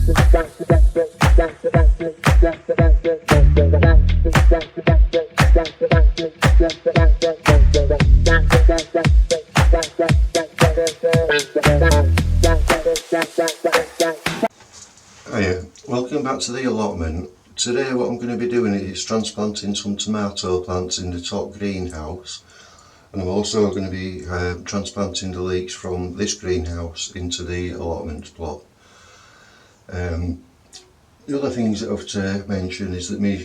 Hiya, welcome back to the allotment. Today what I'm going to be doing is transplanting some tomato plants in the top greenhouse, and I'm also going to be transplanting the leeks from this greenhouse into the allotment plot. The other things that I have to mention is that my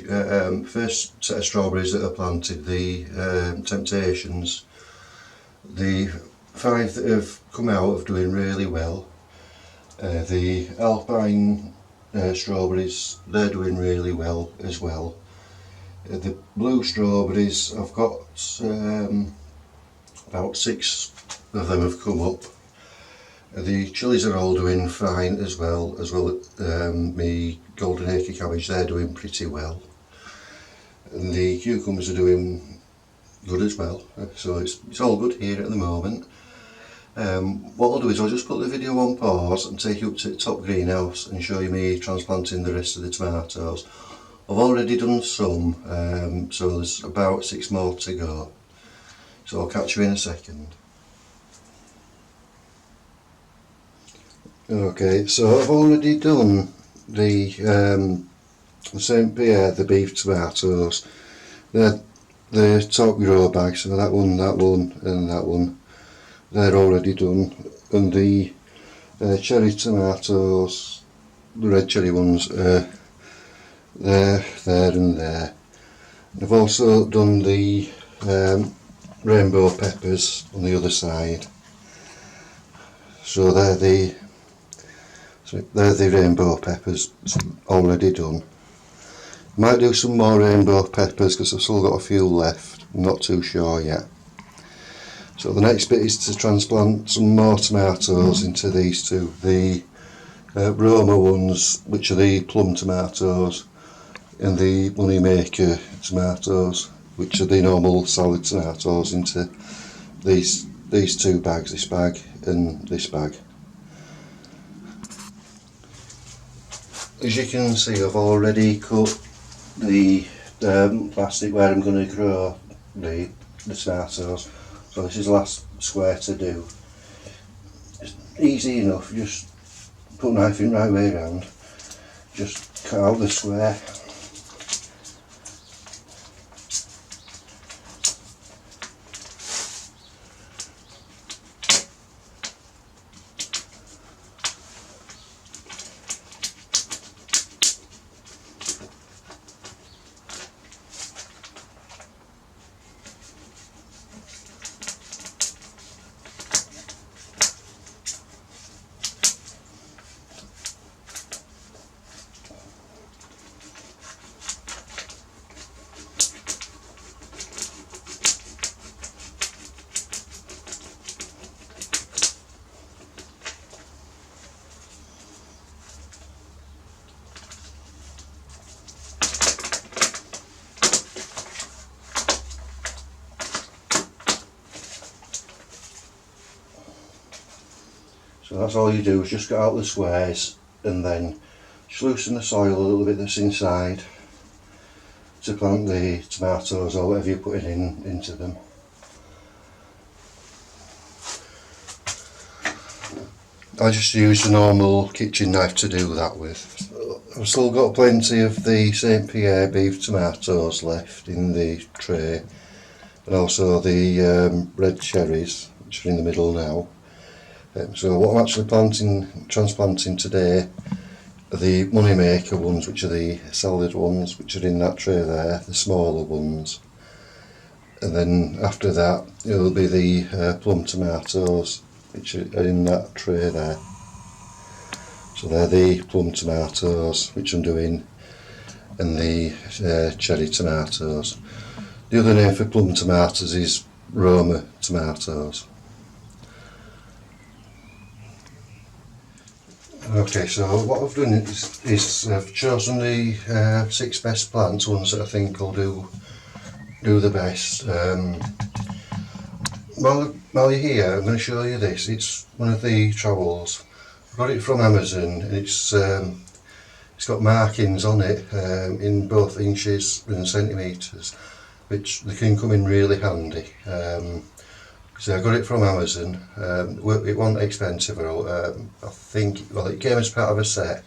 first set of strawberries that I planted, the Temptations, the 5 that have come out are doing really well. The Alpine strawberries, they're doing really well as well. The blue strawberries, I've got about 6 of them have come up. The chilies are all doing fine as well my golden acre cabbage, they're doing pretty well. And the cucumbers are doing good as well, so it's all good here at the moment. What I'll do is I'll just put the video on pause and take you up to the top greenhouse and show you me transplanting the rest of the tomatoes. I've already done some, so there's about 6 more to go. So I'll catch you in a second. Okay, so I've already done the St. Pierre, the beef tomatoes. They're the top grow bags, so that one and that one. They're already done, and the cherry tomatoes, the red cherry ones, there and there. I've also done the rainbow peppers on the other side, so they're the rainbow peppers already done. Might do some more rainbow peppers because I've still got a few left, I'm not too sure yet. So the next bit is to transplant some more tomatoes into these two, the Roma ones, which are the plum tomatoes, and the Moneymaker tomatoes, which are the normal salad tomatoes, into these 2 bags, this bag and this bag. As you can see, I've already cut the plastic where I'm going to grow the tomatoes. So this is the last square to do. It's easy enough, just put a knife in right way around, just cut out the square. So that's all you do, is just cut out the squares and then just loosen the soil a little bit that's inside to plant the tomatoes or whatever you're putting into them. I just use a normal kitchen knife to do that with. I've still got plenty of the St. Pierre beef tomatoes left in the tray, and also the red cherries, which are in the middle now. So what I'm actually transplanting today are the Moneymaker ones, which are the salad ones, which are in that tray there, the smaller ones. And then after that it'll be the plum tomatoes, which are in that tray there. So they're the plum tomatoes which I'm doing, and the cherry tomatoes. The other name for plum tomatoes is Roma tomatoes. Okay, so what I've done is I've chosen the 6 best plants, ones that I think will do the best. While you're here, I'm going to show you this. It's one of the trowels. I got it from Amazon, and it's It's got markings on it in both inches and centimetres, which they can come in really handy. So I got it from Amazon. It wasn't expensive at all. I think, well, it came as part of a set,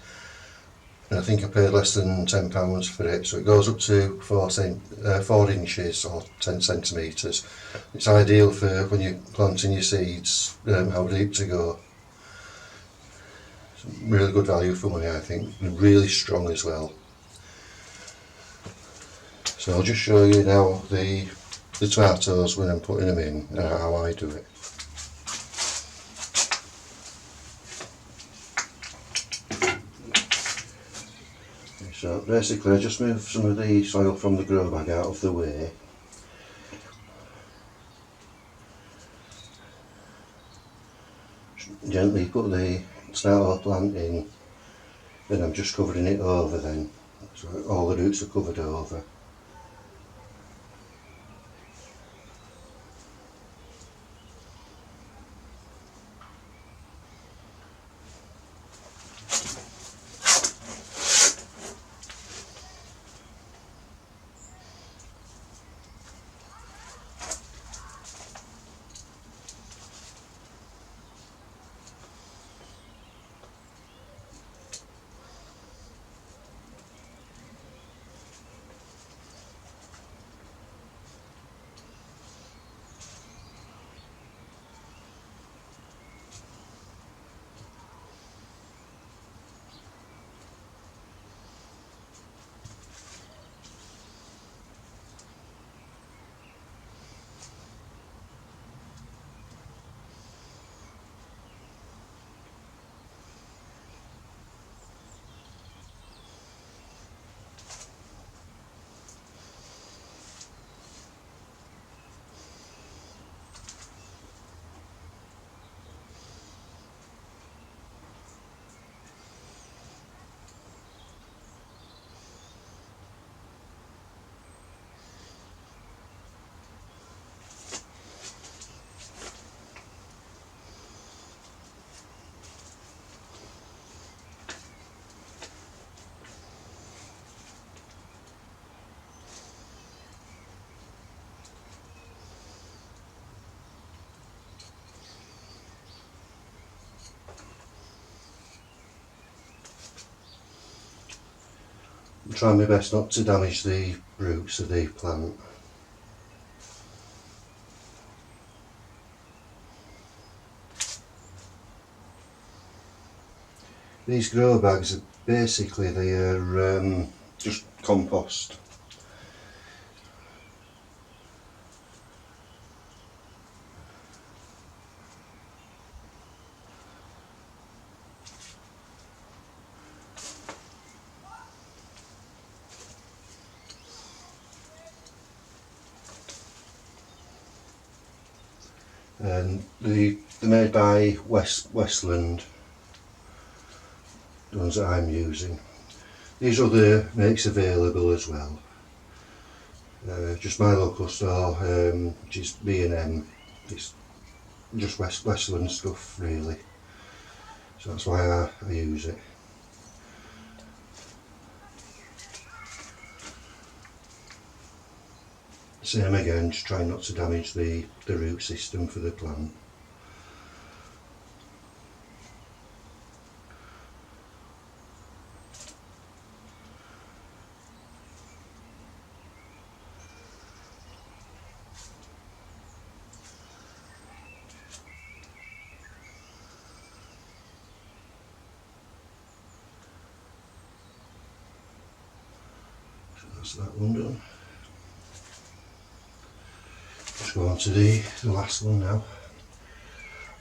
and I think I paid less than £10 for it. So it goes up to 4 inches or 10 centimetres. It's ideal for when you're planting your seeds, how deep to go. It's really good value for money, I think, and really strong as well. So I'll just show you now the tomatoes when I'm putting them in and how I do it. So basically I just move some of the soil from the grow bag out of the way. Gently put the starter plant in, then I'm just covering it over then, so all the roots are covered over. I'm trying my best not to damage the roots of the plant. These grow bags are basically just compost. And they're made by Westland, the ones that I'm using. These other makes available as well. Just my local store, which is B&M. It's just Westland stuff really, so that's why I use it. Same again, just trying not to damage the root system for the plant. So that's that one done. Just go on to the last one now.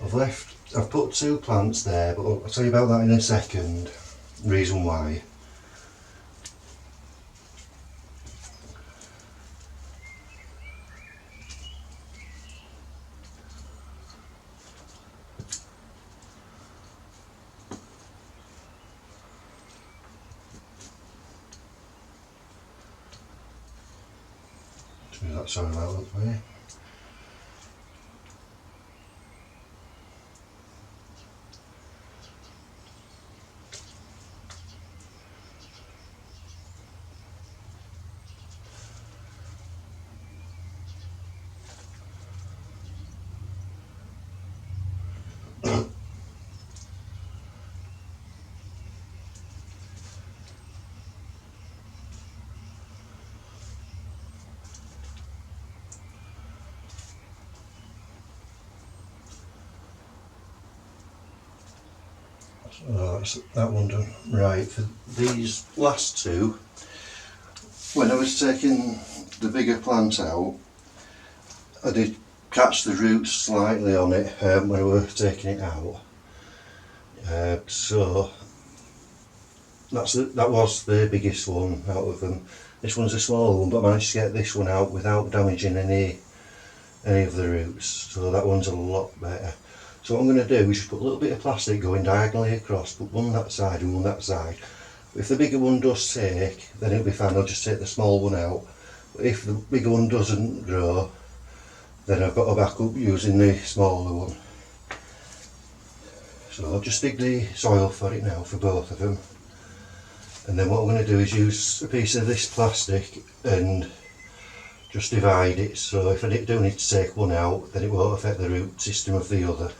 I've put 2 plants there, but I'll tell you about that in a second. Reason why. Just move that soil out of the way. So that's that one done. Right, for these last two, when I was taking the bigger plant out, I did catch the roots slightly on it when I was taking it out. So that was the biggest one out of them. This one's a smaller one, but I managed to get this one out without damaging any of the roots. So that one's a lot better. So what I'm going to do is just put a little bit of plastic going diagonally across, put one that side and one that side. If the bigger one does take, then it'll be fine, I'll just take the small one out. But if the bigger one doesn't grow, then I've got to back up using the smaller one. So I'll just dig the soil for it now, for both of them. And then what I'm going to do is use a piece of this plastic and just divide it, so if I do need to take one out, then it won't affect the root system of the other.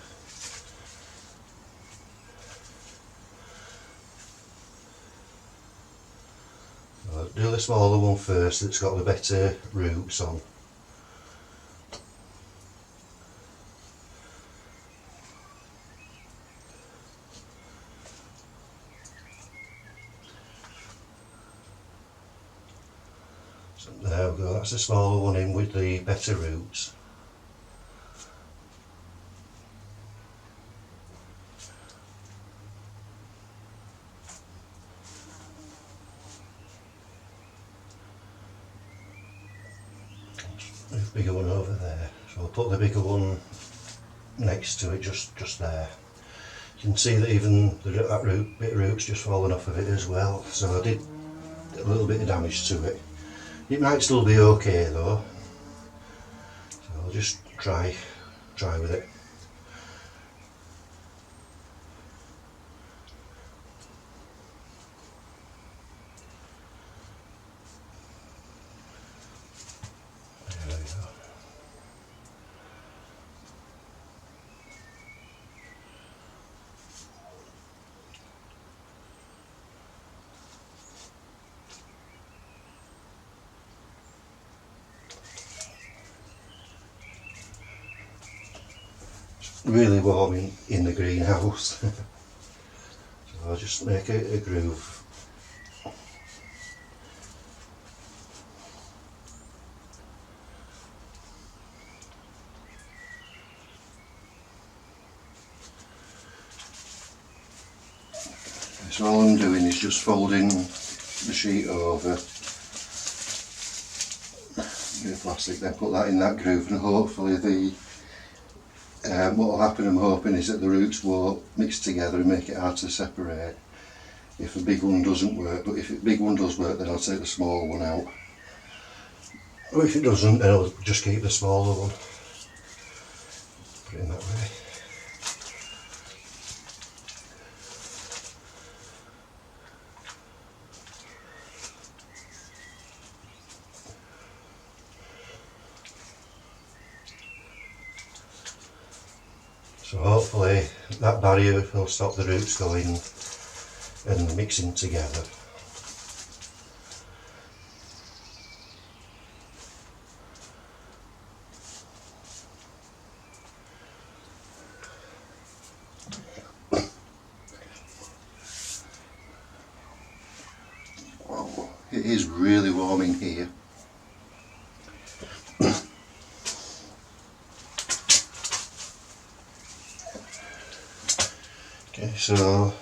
So I'll do the smaller one first, that's got the better roots on. So there we go, that's the smaller one in with the better roots. The bigger one over there, so I'll put the bigger one next to it, just there. You can see that even that bit of root's just fallen off of it as well, so I did a little bit of damage to it. It might still be okay though, so I'll just try with it. There we go. Really warm in the greenhouse. So I'll just make a groove. So all I'm doing is just folding the sheet over the plastic, then put that in that groove, and hopefully what will happen, I'm hoping, is that the roots won't mix together and make it hard to separate if the big one doesn't work. But if the big one does work, then I'll take the small one out. Or if it doesn't, then I'll just keep the smaller one. Put it in that way. So hopefully that barrier will stop the roots going and mixing together. Wow, it is really warm in here. Okay, so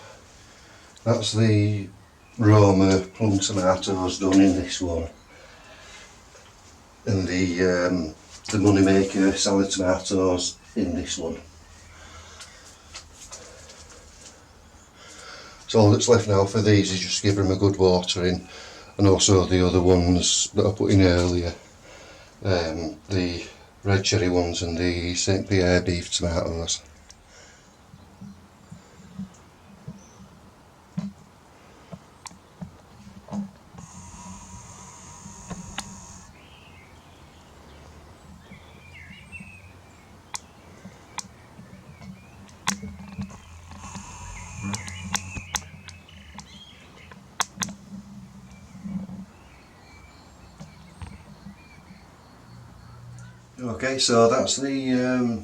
that's the Roma plum tomatoes done in this one, and the moneymaker salad tomatoes in this one. So all that's left now for these is just give them a good watering, and also the other ones that I put in earlier, the red cherry ones and the St. Pierre beef tomatoes. Okay, so that's the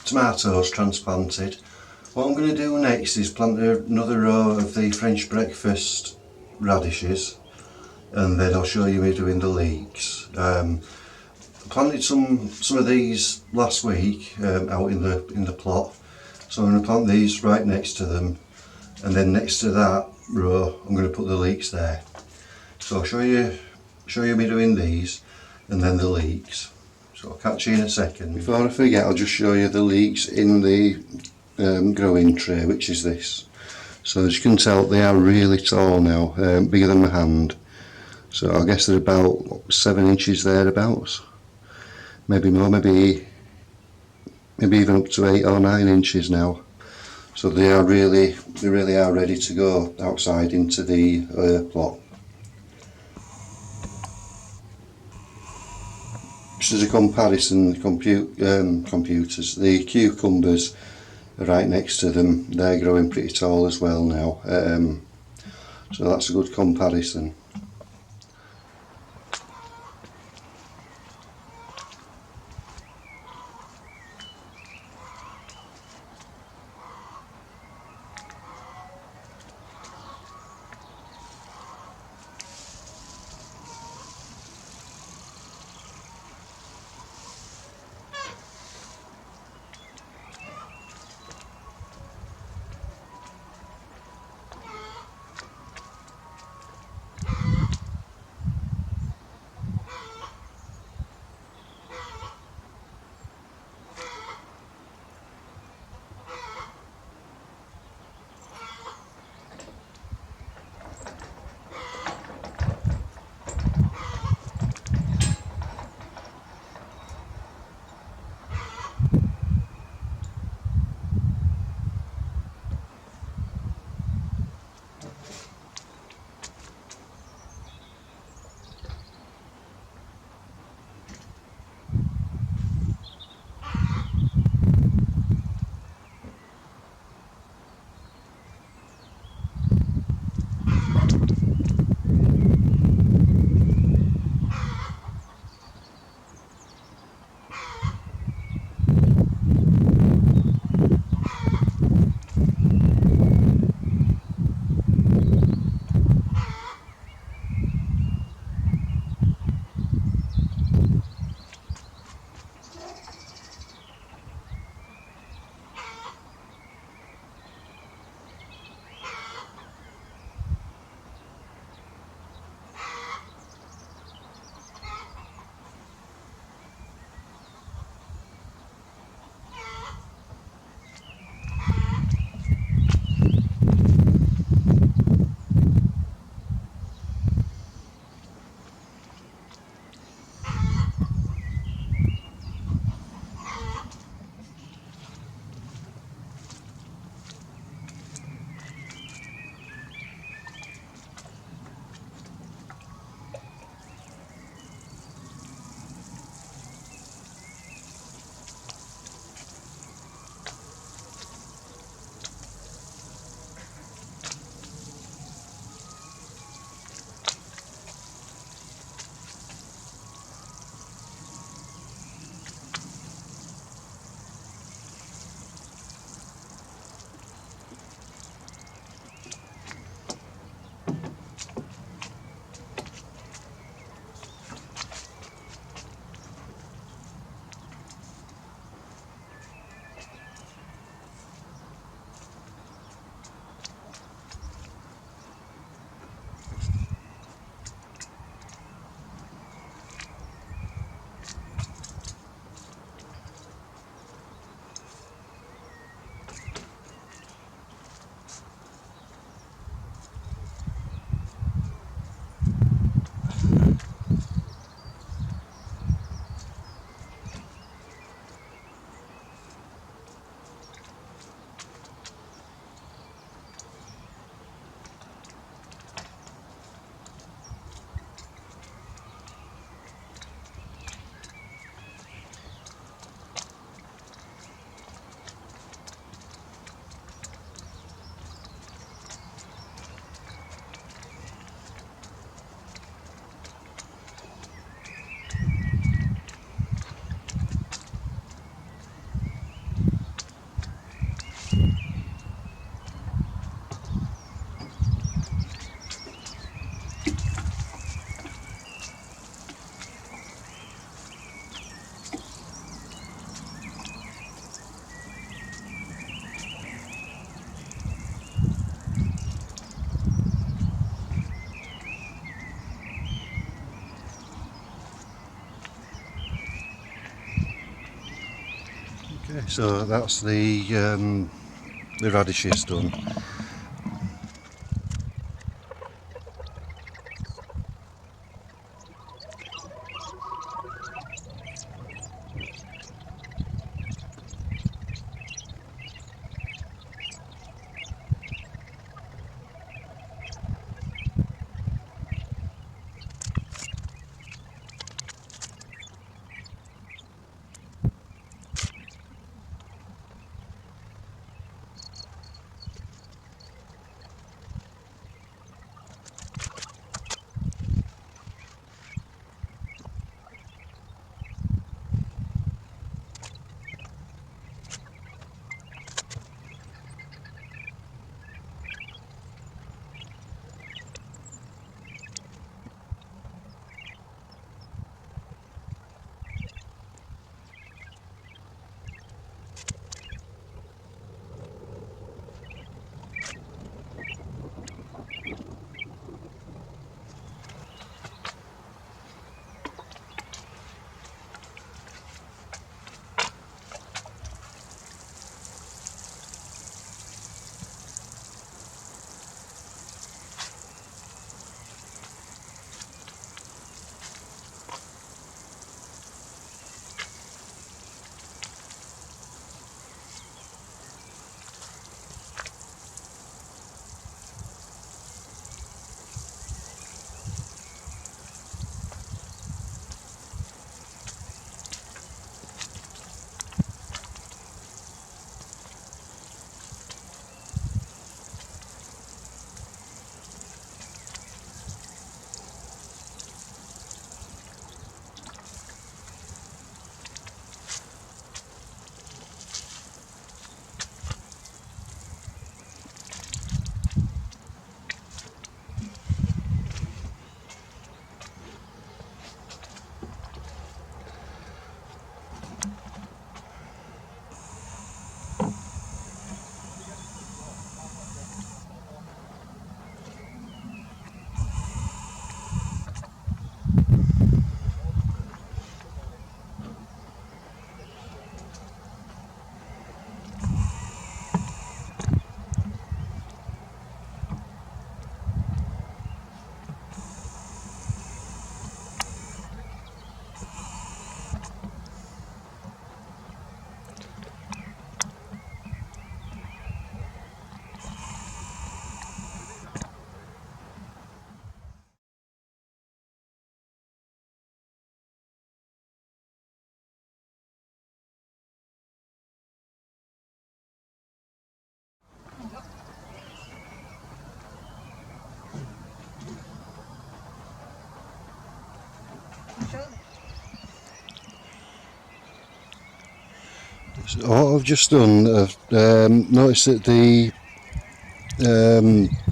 tomatoes transplanted. What I'm going to do next is plant another row of the French breakfast radishes, and then I'll show you me doing the leeks. I planted some of these last week out in the plot, so I'm going to plant these right next to them, and then next to that row I'm going to put the leeks there. So I'll show you me doing these and then the leeks. So I'll catch you in a second. Before I forget, I'll just show you the leeks in the growing tray, which is this. So as you can tell, they are really tall now, bigger than my hand. So I guess they're about 7 inches thereabouts, maybe more, maybe even up to 8 or 9 inches now. So they really are ready to go outside into the plot. Just as a comparison, the computers, the cucumbers are right next to them. They're growing pretty tall as well now. So that's a good comparison. So that's the radishes done. So what I've just done, I've noticed that the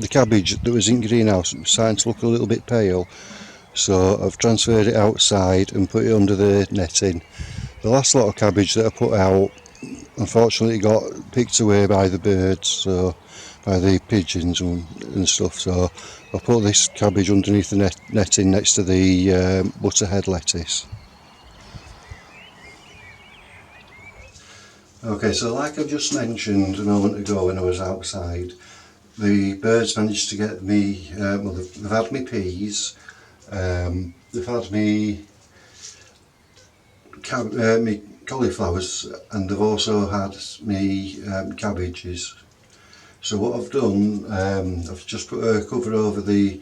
cabbage that was in greenhouse was starting to look a little bit pale, so I've transferred it outside and put it under the netting. The last lot of cabbage that I put out unfortunately got picked away by the birds, so by the pigeons and stuff, so I put this cabbage underneath the netting next to the butterhead lettuce. Okay, so like I've just mentioned a moment ago when I was outside, the birds managed to get me, well, they've had me peas, they've had me, me cauliflowers, and they've also had me cabbages. So what I've done, I've just put a cover over the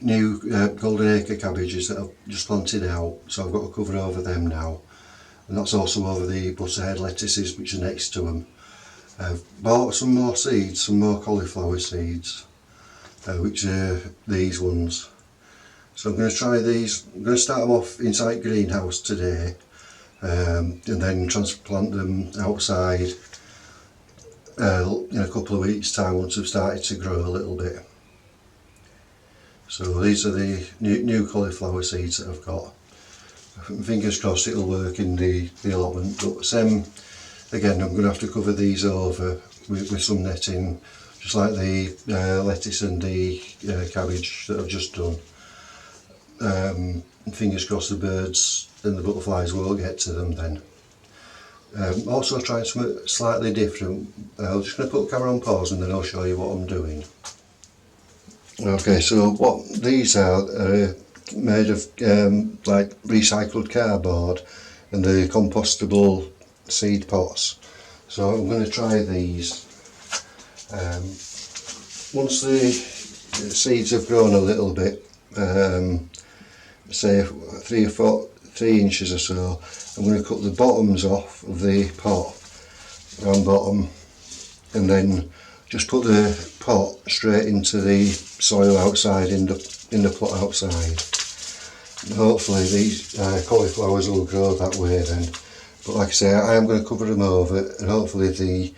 new golden acre cabbages that I've just planted out, so I've got a cover over them now, and that's also over the butterhead lettuces which are next to them. I've bought some more seeds, some more cauliflower seeds, which are these ones. So I'm going to try these. I'm going to start them off inside greenhouse today, and then transplant them outside in a couple of weeks' time once they've started to grow a little bit. So these are the new cauliflower seeds that I've got. Fingers crossed it'll work in the allotment, but again I'm going to have to cover these over with some netting, just like the lettuce and the cabbage that I've just done. Fingers crossed the birds and the butterflies won't get to them then. Also trying something slightly different. I'm just going to put the camera on pause and then I'll show you what I'm doing. Okay, so what these are made of like recycled cardboard and the compostable seed pots. So I'm going to try these. Once the seeds have grown a little bit, say 3 inches or so, I'm going to cut the bottoms off of the pot, round bottom, and then just put the pot straight into the soil outside in the plot outside. And hopefully these cauliflowers will grow that way then. But like I say, I am going to cover them over, and hopefully the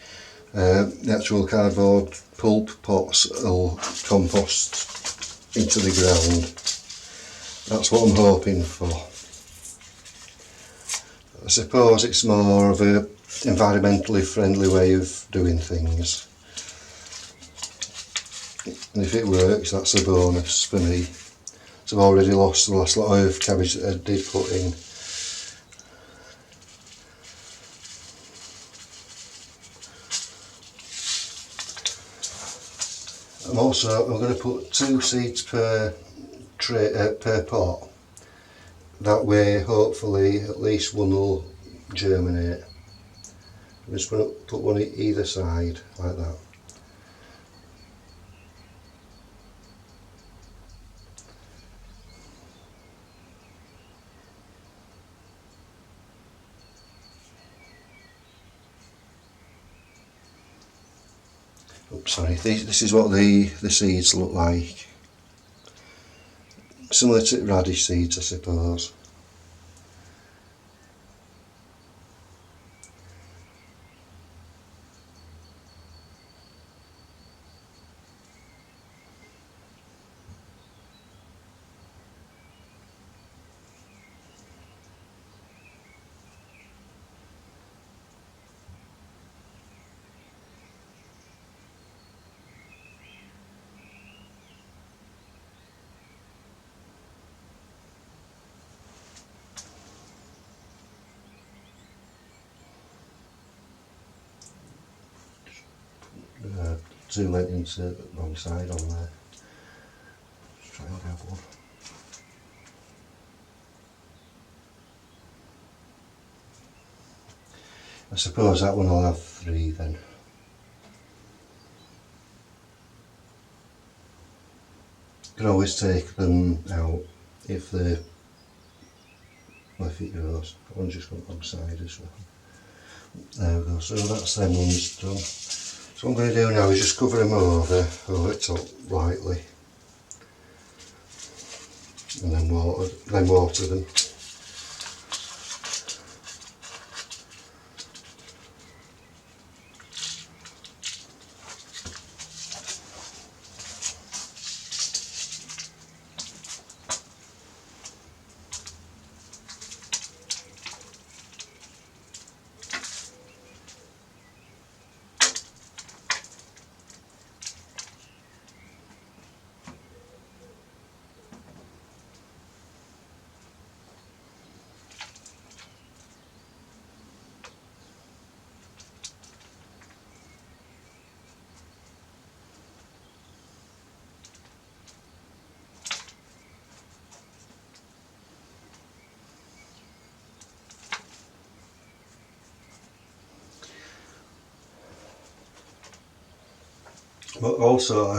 actual cardboard pulp pots will compost into the ground. That's what I'm hoping for. I suppose it's more of a environmentally friendly way of doing things. And if it works, that's a bonus for me. So I've already lost the last lot of cabbage that I did put in. I'm going to put 2 seeds per tray, per pot. That way, hopefully, at least one will germinate. I'm just going to put one either side, like that. Oops, sorry, this is what the seeds look like. Similar to radish seeds, I suppose. Zoom went into the wrong side on there. Let's try and have one. I suppose that one will have 3 then. You can always take them out if it grows. That one's just gone wrong side as well. There we go, so that's them ones done. So what I'm going to do now is just cover them over it up lightly, and then water them. But also,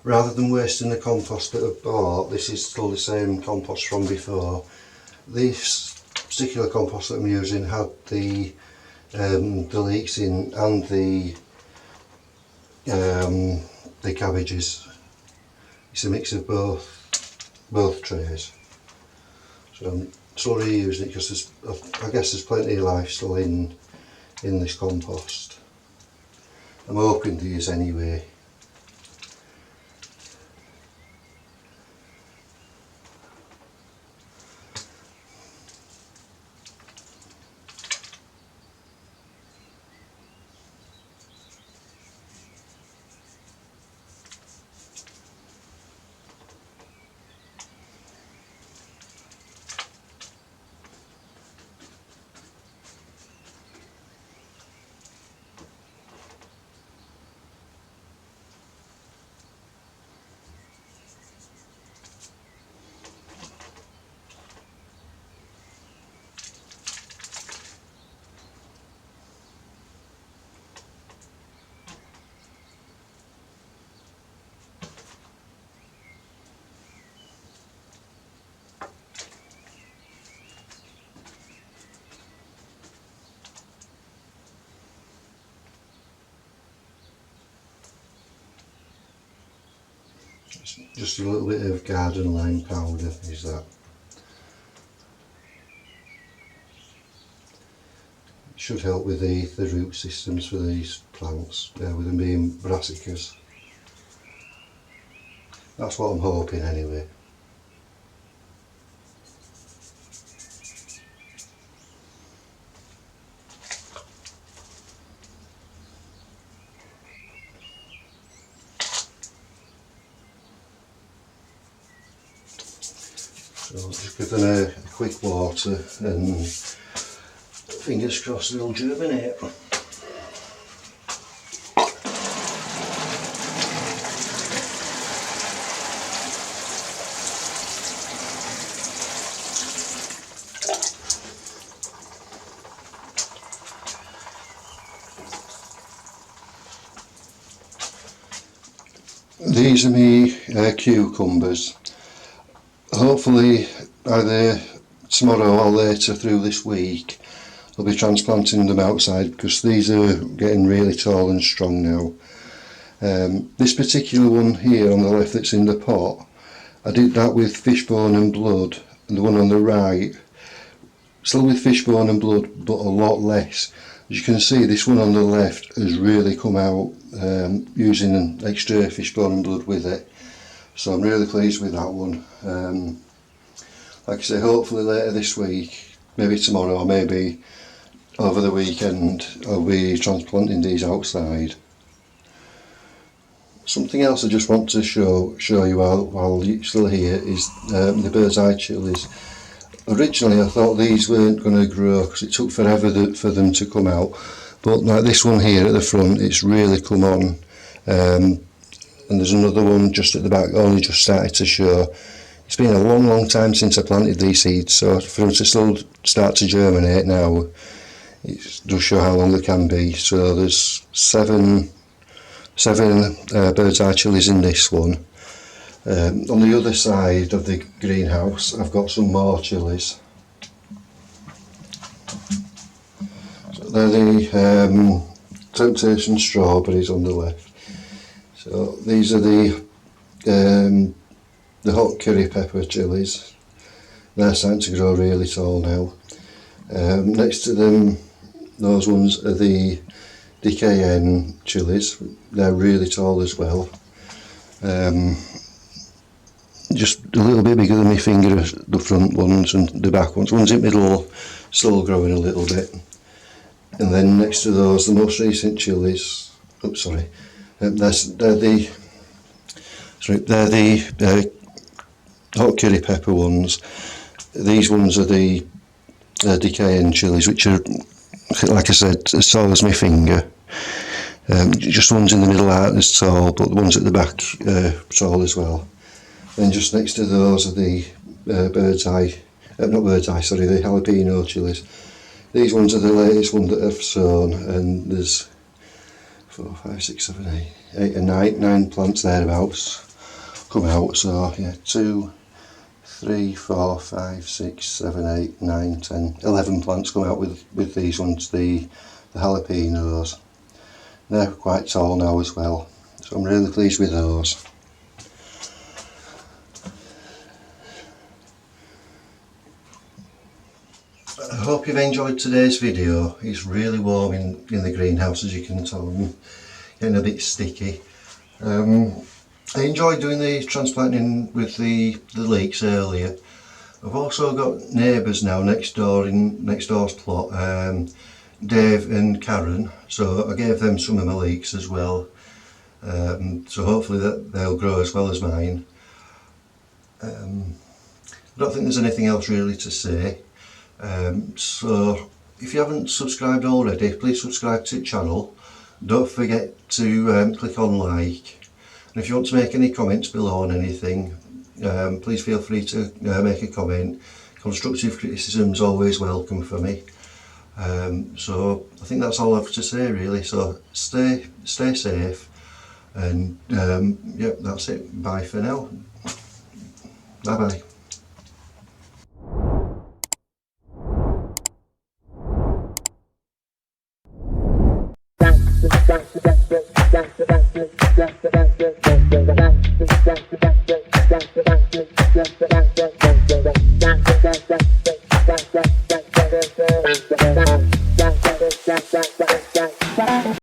rather than wasting the compost that I've bought, this is still the same compost from before. This particular compost that I'm using had the leeks in and the cabbages. It's a mix of both trays. So I'm slowly using it because I guess there's plenty of life still in this compost. I'm hoping there is anyway. Just a little bit of garden lime powder is that. It should help with the root systems for these plants, with them being brassicas. That's what I'm hoping anyway. So I'll just give them a quick water and fingers crossed they'll germinate. These are my cucumbers. Hopefully either tomorrow or later through this week I'll be transplanting them outside, because these are getting really tall and strong now. This particular one here on the left that's in the pot, I did that with fishbone and blood, and the one on the right still with fishbone and blood but a lot less. As you can see, this one on the left has really come out using an extra fishbone and blood with it, so I'm really pleased with that one. Like I say, hopefully later this week, maybe tomorrow or maybe over the weekend, I'll be transplanting these outside. Something else I just want to show you while you're still here is the bird's eye chilies. Originally I thought these weren't going to grow because it took forever for them to come out, but like this one here at the front, it's really come on, and there's another one just at the back only just started to show. It's been a long time since I planted these seeds, so for them to still start to germinate now, it does show how long they can be. So there's seven bird's eye chilies in this one. On the other side of the greenhouse I've got some more chilies. So they're the Temptation strawberries on the left. So these are the hot curry pepper chilies. They're starting to grow really tall now. Next to them, those ones are the DKN chilies. They're really tall as well. Just a little bit bigger than my finger, the front ones, and the back ones. Ones in the middle still growing a little bit. And then next to those, the most recent chilies. Oh, sorry. They're the hot curry pepper ones. These ones are the DKN chilies, which are, like I said, as tall as my finger. Just ones in the middle aren't as tall, but the ones at the back tall as well. Then just next to those are the the jalapeno chilies. These ones are the latest one that I've sown, and there's 4, 5, 6, 7, 8 and 9 plants thereabouts come out. So yeah, 2, 3, 4, 5, 6, 7, 8, 9, 10, 11 plants come out with these ones, the jalapenos. They're quite tall now as well, so I'm really pleased with those. I hope you've enjoyed today's video. It's really warm in the greenhouse, as you can tell. I'm getting a bit sticky. I enjoyed doing the transplanting with the leeks earlier. I've also got neighbours now next door's plot, Dave and Karen, so I gave them some of my leeks as well. So hopefully they'll grow as well as mine. I don't think there's anything else really to say. So if you haven't subscribed already, please subscribe to the channel. Don't forget to click on like, and if you want to make any comments below on anything, please feel free to make a comment. Constructive criticism is always welcome for me. So I think that's all I have to say really. So stay safe, and yep, that's it. Bye for now. Bye bye.